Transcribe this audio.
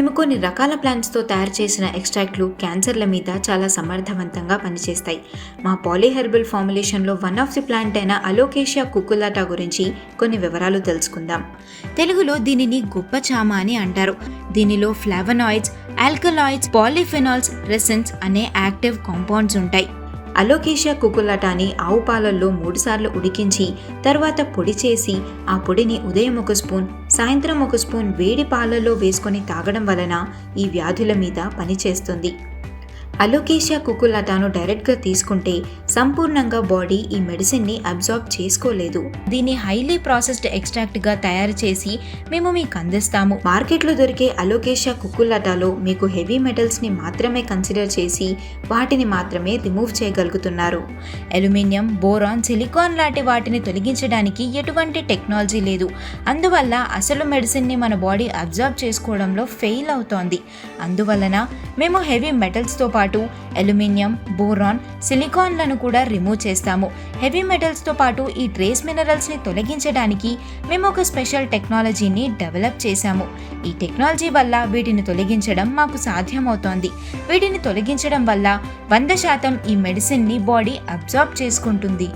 మేము కొన్ని రకాల ప్లాంట్స్తో తయారు చేసిన ఎక్స్ట్రాక్ట్లు క్యాన్సర్ల మీద చాలా సమర్థవంతంగా పనిచేస్తాయి. మా పాలీహెర్బల్ ఫార్ములేషన్లో వన్ ఆఫ్ ది ప్లాంట్ అయిన అలోకేషియా కుకులాటా గురించి కొన్ని వివరాలు తెలుసుకుందాం. తెలుగులో దీనిని గొప్ప చామ అని అంటారు. దీనిలో ఫ్లావనాయిడ్స్, ఆల్కలాయిడ్స్, పాలిఫెనాల్స్, రెసిన్స్ అనే యాక్టివ్ కాంపౌండ్స్ ఉంటాయి. అలోకేషియా కుకులాటాని ఆవు పాలల్లో 3 సార్లు ఉడికించి తర్వాత పొడి చేసి ఆ పొడిని ఉదయం 1 స్పూన్, సాయంత్రం 1 స్పూన్ వేడి పాలల్లో వేసుకొని తాగడం వలన ఈ వ్యాధుల మీద పనిచేస్తుంది. అలోకేషియా కుకులాటాను డైరెక్ట్గా తీసుకుంటే సంపూర్ణంగా బాడీ ఈ మెడిసిన్ని అబ్జార్బ్ చేసుకోలేదు. దీన్ని హైలీ ప్రాసెస్డ్ ఎక్స్ట్రాక్ట్గా తయారు చేసి మేము మీకు అందిస్తాము. మార్కెట్లో దొరికే అలోకేషియా కుకులాటాలో మీకు హెవీ మెటల్స్ని మాత్రమే కన్సిడర్ చేసి వాటిని మాత్రమే రిమూవ్ చేయగలుగుతున్నారు. అల్యూమినియం, బోరాన్, సిలికాన్ లాంటి వాటిని తొలగించడానికి ఎటువంటి టెక్నాలజీ లేదు. అందువల్ల అసలు మెడిసిన్ని మన బాడీ అబ్జార్బ్ చేసుకోవడంలో ఫెయిల్ అవుతోంది. అందువలన మేము హెవీ మెటల్స్తో పాటు అల్యూమినియం, బోరాన్, సిలికాన్లను కూడా రిమూవ్ చేస్తాము. హెవీ మెటల్స్తో పాటు ఈ ట్రేస్ మినరల్స్ని తొలగించడానికి మేము ఒక స్పెషల్ టెక్నాలజీని డెవలప్ చేశాము. ఈ టెక్నాలజీ వల్ల వీటిని తొలగించడం మాకు సాధ్యమవుతోంది. వీటిని తొలగించడం వల్ల 100% ఈ మెడిసిన్ని బాడీ అబ్జార్బ్ చేసుకుంటుంది.